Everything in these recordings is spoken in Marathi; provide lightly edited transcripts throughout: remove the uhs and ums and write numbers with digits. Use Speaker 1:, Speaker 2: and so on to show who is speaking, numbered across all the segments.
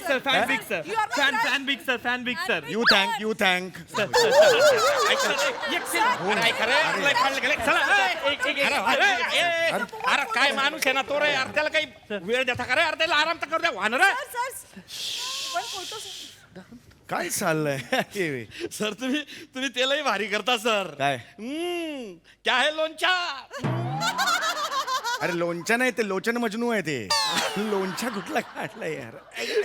Speaker 1: Sir fan big sir
Speaker 2: You are my friend.
Speaker 1: Fan big sir fan big sir
Speaker 3: you thank
Speaker 4: अरे काय माणूस आहे ना तो रे यार त्याला काही वेळ देता का रे अरे त्याला आराम तर करू द्या वाहन रे
Speaker 2: पण फोटो
Speaker 3: काय चाललंय
Speaker 4: सर तुम्ही त्यालाही भारी करता सर
Speaker 3: काय?
Speaker 4: क्या है लोणच्या
Speaker 3: अरे लोणच्या नाही ते लोचन मजनू आहे ते लोणच्या कुठला काढलाय यार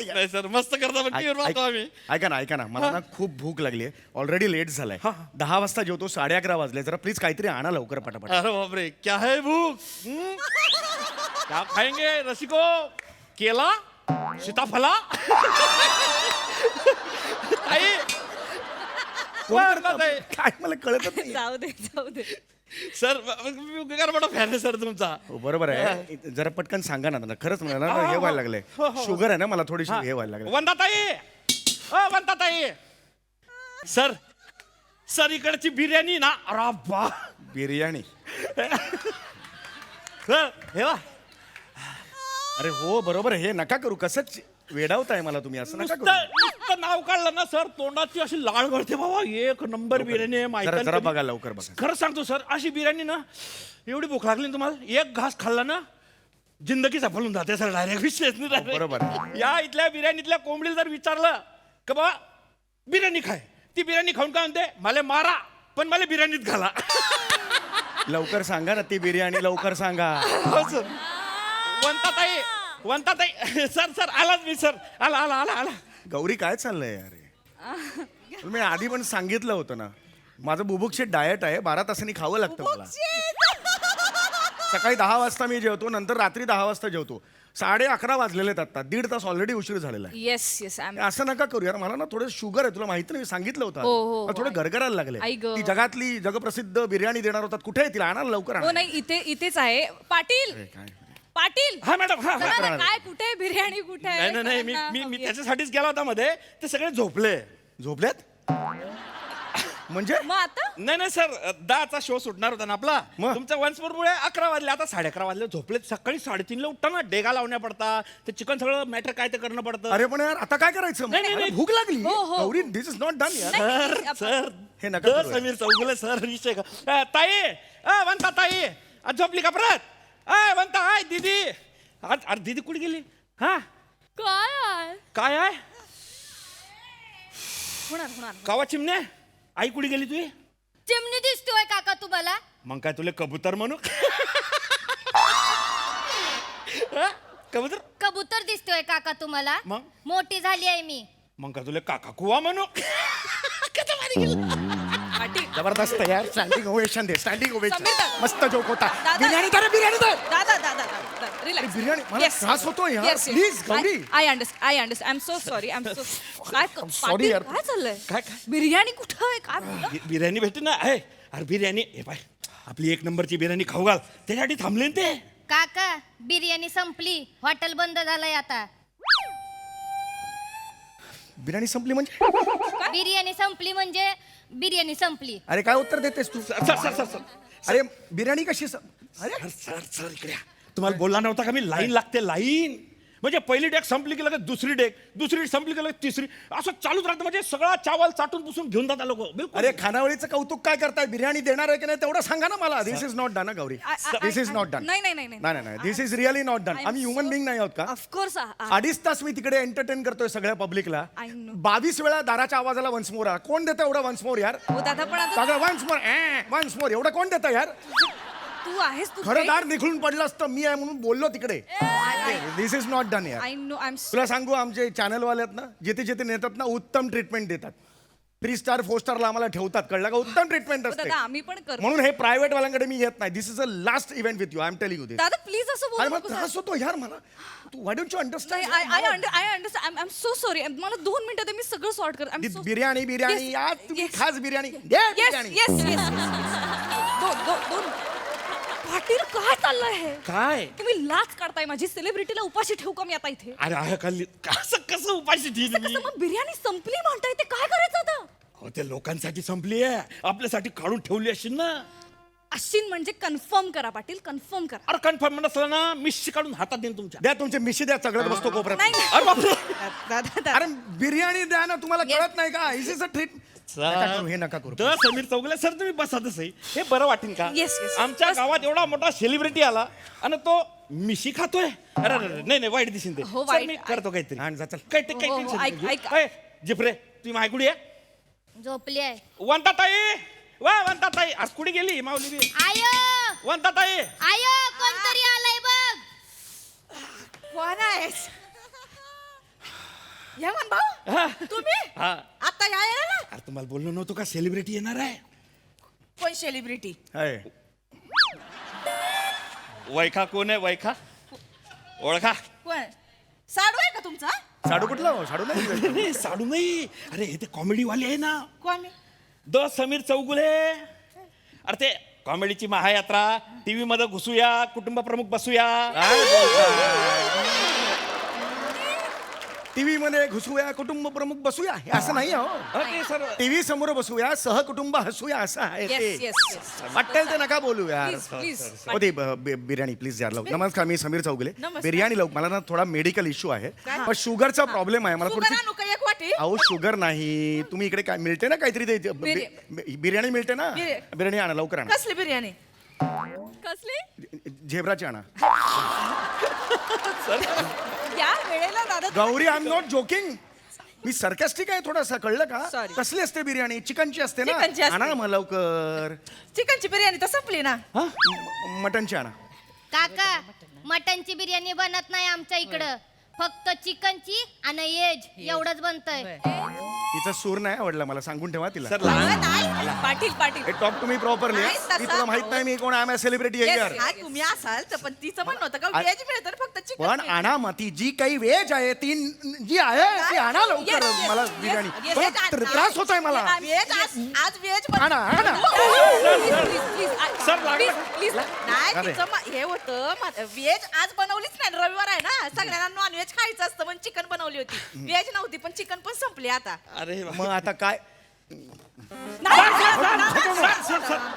Speaker 4: नाही सर मस्त करता पण टीव्हीवर पाहतो आम्ही
Speaker 3: ऐका ना मला ना खूप भूक लागली आहे ऑलरेडी लेट झालाय 10 वाजता जेवतो 11:30 वाजले जरा प्लीज काहीतरी आणा लवकर पटापट
Speaker 4: अरे बापरे क्या है भूख क्या खाएंगे रसिको केला सीताफला आई
Speaker 3: काय मला कळतच नाही
Speaker 2: जाऊ दे
Speaker 4: सर मोठा फॅन आहे सर तुमचा
Speaker 3: हो, बरोबर आहे जरा पटकन सांगा ना मला खरंच मला ना हे व्हायला लागलंय शुगर आहे ना मला थोडीशी हे व्हायला लागलं
Speaker 4: वंदाताई सर सर इकडची बिर्याणी ना अरे बा
Speaker 3: बिर्याणी
Speaker 4: सर हे बा
Speaker 3: अरे हो बरोबर हे नका करू कसंच वेडावताय मला तुम्ही असं नका करू
Speaker 4: नुसतं नाव काढलं ना सर तोंडाची अशी लाळ गळते बाबा एक नंबर बिर्याणी आहे
Speaker 3: जरा
Speaker 4: माहिती
Speaker 3: बघा लवकर बघा
Speaker 4: खरंच सांगतो सर अशी बिर्याणी ना एवढी भूक लागली ना तुम्हाला एक घास खाल्ला ना जिंदगी सफलून जाते सर डायरेक्ट विशेष नाही direct.
Speaker 3: बरोबर.
Speaker 4: या इथल्या बिर्याणीतल्या कोंबडीला जर विचारलं का बाबा बिर्याणी खाय ती बिर्याणी खाऊन काय म्हणते मला मारा पण मला बिर्याणीत घाला
Speaker 3: लवकर सांगा ना ती बिर्याणी लवकर सांगा
Speaker 4: हो सर वंताताई सर आलाच मी सर आला
Speaker 3: गौरी काय चाललंय अरे मी आधी पण सांगितलं होतं ना माझं बुभुक्षित डाएट आहे 12 तासांनी खावं लागतं मला सकाळी 10 वाजता मी जेवतो नंतर रात्री 10 वाजता जेवतो 11:30 वाजलेले आहेत आता 1.5 तास ऑलरेडी उशीर झालेला आहे
Speaker 2: येस
Speaker 3: असं नका करू यार मला ना थोडं शुगर आहे तुला माहिती नाही मी सांगितलं होतं
Speaker 2: हो,
Speaker 3: मला थोडं गरगरायला लागले
Speaker 2: आई गं.
Speaker 3: ती जगातली जगप्रसिद्ध बिर्याणी देणार होतात कुठे आहे तिला आणायला लवकर
Speaker 2: हो
Speaker 3: आणा
Speaker 2: नाही इथेच आहे पाटील
Speaker 3: काय
Speaker 2: पाटील
Speaker 4: हा मॅडम हा
Speaker 2: चला ना, काय कुठे आहे? बिर्याणी कुठे आहे?
Speaker 4: नाही
Speaker 2: चला
Speaker 4: मी
Speaker 2: ना,
Speaker 4: मी
Speaker 2: बघूया.
Speaker 4: त्याच्यासाठीच गेला होता मध्ये ते सगळे झोपले
Speaker 3: झोपल्यात म्हणजे
Speaker 2: मग आता
Speaker 4: नाही सर 10चा शो सुटणार होता ना आपला
Speaker 3: मग?
Speaker 4: तुमच्या वन्सफोर मुळे 11 वाजले आता 11:30 वाजले झोपले सकाळी 3:30 ला उठता ना डेगा लावण्या पडता ते चिकन सगळं मॅटर काय ते करणं पडतं
Speaker 3: अरे पण यार आता काय करायचं
Speaker 4: नाही.
Speaker 3: अरे, भूक लागली
Speaker 2: हो, हो.
Speaker 3: Gauri this is not done यार
Speaker 4: सर सर
Speaker 3: हे नका करू यार.
Speaker 4: समीर चौगुले सर विषय का ताई वंता ताई आज झोपली का परत वंता आय दीदी आज अरे दीदी कुठे गेली हा काय आहे
Speaker 2: होणार
Speaker 4: कावा चिमणे आई कुठे गेली तुझी
Speaker 5: चिमणी दिसतोय काका तुम्हाला
Speaker 4: मग काय तुला कबूतर म्हणू हा? कबूतर
Speaker 5: कबूतर दिसतोय काका तुम्हाला
Speaker 4: मग?
Speaker 5: मोठी झाली आहे मी
Speaker 4: मग काय तुला काका कुवा म्हणू कसं भारी गेलं.
Speaker 2: पाटील
Speaker 3: जबरदस्त यार स्टँडिंग ओवेशन दे स्टँडिंग ओवेशन
Speaker 2: समीर दा.
Speaker 3: मस्त जोक होता
Speaker 2: दादा.
Speaker 3: बिर्याणी दे रे, बिर्याणी दे
Speaker 2: दादा रिलॅक्स
Speaker 3: बिर्याणी मला त्रास होतो यार please Gauri
Speaker 2: I understand I I am so sorry काय
Speaker 3: sorry
Speaker 2: पाटील,
Speaker 3: यार.
Speaker 2: काय चाललंय
Speaker 4: काय?
Speaker 2: बिर्याणी कुठं आहे काय बोलला?
Speaker 4: बिर्याणी भेटते ना अरे बिर्याणी हे पाय आपली 1 नंबरची बिर्याणी खाऊ घाल त्यासाठी थांबले ना ते
Speaker 5: काका बिर्याणी संपली हॉटेल बंद झालंय आता
Speaker 3: बिर्याणी संपली म्हणजे
Speaker 5: बिर्याणी संपली म्हणजे बिर्याणी संपली
Speaker 3: अरे काय उत्तर देतेस तू
Speaker 4: सर
Speaker 3: अरे बिर्याणी कशी अरे
Speaker 4: सर इकडे या. तुम्हाला बोलला नव्हता का मी लाईन लागते लाईन म्हणजे पहिली डेक संपली की लगेच दुसरी डेक दुसरी संपली की लगेच तिसरी असं चालूच राहतं म्हणजे सगळा चावल चाटून पुसून घेऊन जातात लोक बिलकुल
Speaker 3: अरे खानावळीचं कौतुक काय करताय बिर्याणी देणार आहे की नाही तेवढं सांगा ना मला this is not done Gauri this is not done
Speaker 2: नाही
Speaker 3: this is really not done
Speaker 2: I'm
Speaker 3: आम्ही ह्युमन
Speaker 2: so-
Speaker 3: बिंग नाही आहोत का
Speaker 2: ऑफकोर्स
Speaker 3: 2.5 तास मी तिकडे एंटरटेन करतोय सगळ्या पब्लिकला
Speaker 2: I know.
Speaker 3: 22 वेळा दाराच्या आवाजाला वन्स मोर कोण देतं एवढं वन्स मोर यार
Speaker 2: हो दादा पण आता
Speaker 3: सगळं वन्स मोर एवढं कोण देतं यार
Speaker 2: तू आहेस तू
Speaker 3: खरं दार निघून पडलं असतं मी आहे म्हणून बोललो तिकडे दिस इज नॉट डन यार
Speaker 2: आय नो आय एम
Speaker 3: तुला सांगू आमचे चॅनलवाले आहेत ना जिथे जिथे नेतात ना उत्तम ट्रीटमेंट देतात 3 स्टार 4 स्टारला आम्हाला ठेवतात कळलं का उत्तम ट्रीटमेंट असते
Speaker 2: दादा आम्ही पण करतो
Speaker 3: म्हणून हे प्रायव्हेट वाल्यांकडे मी येत नाही this is a last event with you I am telling you this
Speaker 2: दादा प्लीज असं
Speaker 3: अरे
Speaker 2: बोलू
Speaker 3: मग
Speaker 2: नको
Speaker 3: त्रास होतो यार मला तू व्हाय डोंट यू
Speaker 2: नाही
Speaker 3: understand
Speaker 2: I understand I am so sorry मला 2 मिनिटं दे मी सगळं सॉर्ट कर
Speaker 3: बिर्याणी बिर्याणी
Speaker 2: Yes,
Speaker 3: यार तुम्ही
Speaker 2: yes.
Speaker 3: खास बिर्याणी दे बिर्याणी
Speaker 2: येस दोन पाटील काय चाललंय हे
Speaker 4: काय
Speaker 2: तुम्ही लाच काढताय माझी सेलिब्रिटीला उपाशी ठेवू का मी आता इथे
Speaker 4: अरे आहे खाल्ली कसं उपाशी ठीक
Speaker 2: कसं मग बिर्याणी संपली म्हणताय ते काय करायचं आता
Speaker 4: हो ते लोकांसाठी संपली आहे आपल्यासाठी काढून ठेवली असेल ना
Speaker 2: अश्विन म्हणजे कन्फर्म करा पाटील, कन्फर्म करा.
Speaker 4: अरे कन्फर्म नसलं ना मिशी काढून हातात देईन तुमच्या.
Speaker 3: द्या तुमचे मिशी द्या, सगळ्यात बसतो कोपऱ्यात.
Speaker 2: नाही
Speaker 4: अरे बापरे.
Speaker 2: दादा
Speaker 3: अरे बिर्याणी द्या ना, तुम्हाला कळत नाही का? Is a treat. नका करू, हे नका करू.
Speaker 4: तर समीर चौगुले सर तुम्ही बसा तसंही, हे बरं वाटेल का?
Speaker 2: Yes, yes.
Speaker 4: आमच्या गावात एवढा मोठा सेलिब्रिटी आला आणि तो मिशी खातोय. अरे अरे, नाही नाही, वाईट दिसेल ते.
Speaker 2: हो,
Speaker 4: सर,
Speaker 2: वाईट.
Speaker 4: मी करतो काहीतरी.
Speaker 3: आण जा, चल.
Speaker 4: काही ते
Speaker 2: हो,
Speaker 4: काही
Speaker 2: हो,
Speaker 4: टेन्शन
Speaker 2: ऐक-
Speaker 4: नाही.
Speaker 2: ऐक.
Speaker 4: ए, जिप्रे तुम्ही मायकुडी आहे
Speaker 5: झोपली आहे.
Speaker 4: वंताताई. वा वंताताई, आज कुठे गेली माऊली बी?
Speaker 5: आयो
Speaker 4: वंताताई.
Speaker 5: आयो कोणतरी आलंय बघ.
Speaker 2: कोण आहेस? यमन भाऊ
Speaker 4: हा.
Speaker 2: तुम्ही
Speaker 4: हा.
Speaker 2: आता यायला ना?
Speaker 4: अरे तुम्हाला बोललो नव्हतो का सेलिब्रिटी येणार आहे?
Speaker 2: कोण सेलिब्रिटी?
Speaker 3: हाय.
Speaker 4: वैखा कोण आहे? वैखा ओळखा?
Speaker 2: कोण? साडू आहे का तुमचा?
Speaker 3: साडू कुठला हो? साडू नाही.
Speaker 4: नाही, साडू नाही. अरे हे ते कॉमेडी वाले आहे ना,
Speaker 2: कोण?
Speaker 4: द समीर चौगुले. अरे ते कॉमेडीची महायात्रा, टीव्ही मध्ये घुसूया, कुटुंब प्रमुख बसूया.
Speaker 3: टीव्ही मध्ये घुसूया, कुटुंब प्रमुख बसूया, हे असं नाही हो.
Speaker 4: अरे सर,
Speaker 3: टीव्ही समोर बसूया, सहकुटुंब हसूया, असं आहे
Speaker 2: येस
Speaker 3: ते.
Speaker 2: Yes yes.
Speaker 3: वाटेल ते नका बोलू यार.
Speaker 2: Please please.
Speaker 3: हो ते बिर्याणी प्लीज द्या लवकर. नमस्कार, मी समीर चौगुले.
Speaker 2: नमस्कार.
Speaker 3: बिर्याणी लवकर. मला ना थोडा मेडिकल इश्यू आहे, पण शुगरचा प्रॉब्लेम आहे मला
Speaker 2: शुगर
Speaker 3: थोडीशी.
Speaker 2: आणू का एक वाटी?
Speaker 3: अहो शुगर नाही, तुम्ही इकडे काय मिळते ना काहीतरी ते बिर्याणी मिळते ना, बिर्याणी आणा लवकर आणा.
Speaker 2: कसली बिर्याणी? कसली?
Speaker 3: झेब्राची आणा.
Speaker 2: या वेळेला दादा
Speaker 3: Gauri, I am not joking. Me sarcastic आहे थोडासा, कळलं का?
Speaker 2: Sorry.
Speaker 3: कसली असते बिर्याणी? चिकनची असते ना.
Speaker 2: चिकनची असते.
Speaker 3: आणा मग लवकर.
Speaker 2: चिकनची बिर्याणी तर संपली ना.
Speaker 3: मटनची आणा.
Speaker 5: काका मटनची बिर्याणी बनत नाही आमच्या इकडं, फक्त चिकनची आणि एज एवढंच बनतंय.
Speaker 3: तिचा सूर नाही आवडला मला, सांगून ठेवा तिला.
Speaker 4: सर लहान
Speaker 2: नाही, Patil Patil.
Speaker 3: Talk to me properly.
Speaker 2: नाही, तसं-
Speaker 3: ती तुला माहित नाही मी कोण आहे, सेलिब्रिटी आहे यार.
Speaker 2: हा तुम्ही असाल तर, पण तिचं म्हणणं होतं का व्हेज मिळतं ना, फक्त चिकन
Speaker 3: पण आणा मग ती जी काही व्हेज आहे ती जी आहे ती आणा लवकर.
Speaker 2: Yes, yes,
Speaker 3: मला
Speaker 2: yes,
Speaker 3: बिर्याणी
Speaker 2: yes,
Speaker 3: मला
Speaker 2: yes,
Speaker 3: त्रास होत आहे मला.
Speaker 2: व्हेज आज व्हेज
Speaker 3: आणा, आणा.
Speaker 4: सर, लागलं.
Speaker 2: प्लीज नाही,
Speaker 3: अरे.
Speaker 2: तिचं हे होतं व्हेज आज बनवलीच नाही, रविवार आहे ना, सगळ्यांना नॉनव्हेज खायचं असतं पण चिकन बनवली होती. व्हेज नव्हती पण चिकन पण संपली आता.
Speaker 4: अरे
Speaker 3: मग आता काय
Speaker 2: नाही,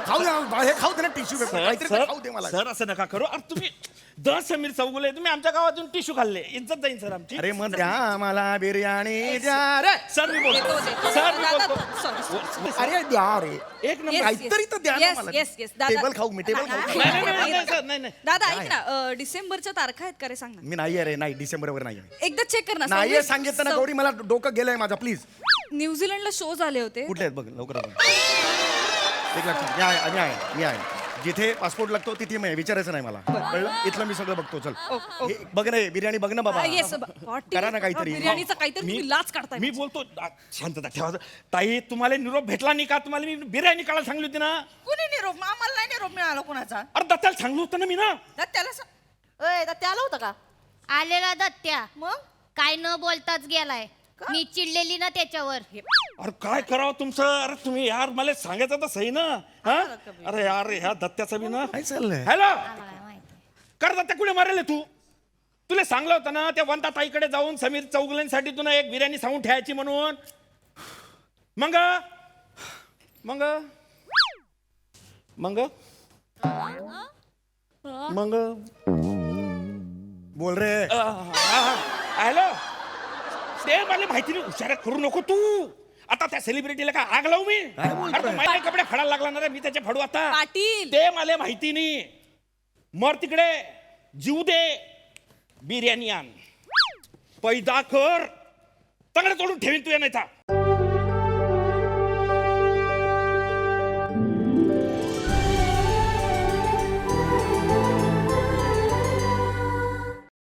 Speaker 3: खाऊ द्या, हे खाऊ दे ना टिश्यू पेपर, काहीतरी तर खाऊ दे मला.
Speaker 4: सर असं नका करू. अरे तुम्ही द समीर चौगुले, तुम्ही आमच्या गावातून टिश्यू खाल्ले, इज्जत जाईन सर आमची.
Speaker 3: अरे मग द्या मला बिर्याणी द्या रे.
Speaker 4: सर मी बोलतो.
Speaker 2: देतो, देतो.
Speaker 4: सर मी
Speaker 2: दादा,
Speaker 4: बोलतो.
Speaker 2: sorry.
Speaker 3: अरे द्या रे.
Speaker 4: एक नंबर.
Speaker 2: Yes,
Speaker 3: काहीतरी तर द्या ना
Speaker 2: yes,
Speaker 3: मला.
Speaker 2: yes, yes. दादा-
Speaker 3: टेबल खाऊ मी, टेबल खाऊ.
Speaker 2: नाही,
Speaker 4: नाही, नाही, नाही, सर, नाही, नाही.
Speaker 2: दादा ऐक ना, डिसेंबरच्या तारखा आहेत का रे, सांग ना.
Speaker 3: मी नाही रे, नाही डिसेंबर वर नाही आहे.
Speaker 2: एकदा चेक कर ना.
Speaker 3: नाही सांगितलं ना गौरी, मला डोकं गेलंय माझा. प्लीज
Speaker 2: न्यूझीलंडला शो झाले होते.
Speaker 3: कुठले आहेत बघ लवकर बघ. एक लक्षात. मी आहे जिथे पासपोर्ट लागतो तिथे मी आहे. विचारायचं नाही मला, कळलं? इथलं मी सगळं बघतो. चल हे बघ रे, बिर्याणी बघ ना बाबा.
Speaker 2: येस
Speaker 3: करा ना काहीतरी.
Speaker 2: बिर्याणीचा काहीतरी
Speaker 4: मी-
Speaker 2: तुम्ही लाच काढताय.
Speaker 4: मी बोलतो शांतता ठेवा. ताई तुम्हाला निरोप भेटला नाही का? तुम्हाला मी बिर्याणी काढायला सांगली होती ना.
Speaker 2: कुणी निरोप? आम्हाला नाही निरोप मिळाला कोणाचा.
Speaker 4: अरे दत्ताला सांगलो होतं ना मी ना.
Speaker 2: त्याला त्याला होतं का?
Speaker 5: आलेला दत्त्या
Speaker 2: मग
Speaker 5: काय न बोलताच गेलाय. मी चिडलेली ना त्याच्यावर.
Speaker 4: अरे काय करावं तुमचं? अरे तुम्ही यार मला सांगायचं तर सही ना. हा? अरे यार ह्या दत्त्याचं बी ना.
Speaker 3: काय चाललंय?
Speaker 4: हॅलो, कर दत्त्या कुठे मारेल तू? तुला सांगलं होतं ना त्या वंता ताईकडे जाऊन समीर चौगुलेंसाठी तुला एक बिर्याणी सांगून ठेवायची म्हणून. मग मग मग मग
Speaker 3: बोल रे.
Speaker 4: हॅलो, ते मला माहिती नाही. हुशार करू नको तू. आता त्या सेलिब्रिटीला काय आग लावू मी?
Speaker 3: काय बोलतोय?
Speaker 4: अरे तो माझे कपडे फाडायला लागला ना रे, मी त्याचे फाडू आता.
Speaker 2: पाटील.
Speaker 4: ते मला माहिती नाही. मर तिकडे, जीव दे. बिर्याणी आण, पैदा कर, तगडे तोडून ठेवीन तू या नाही.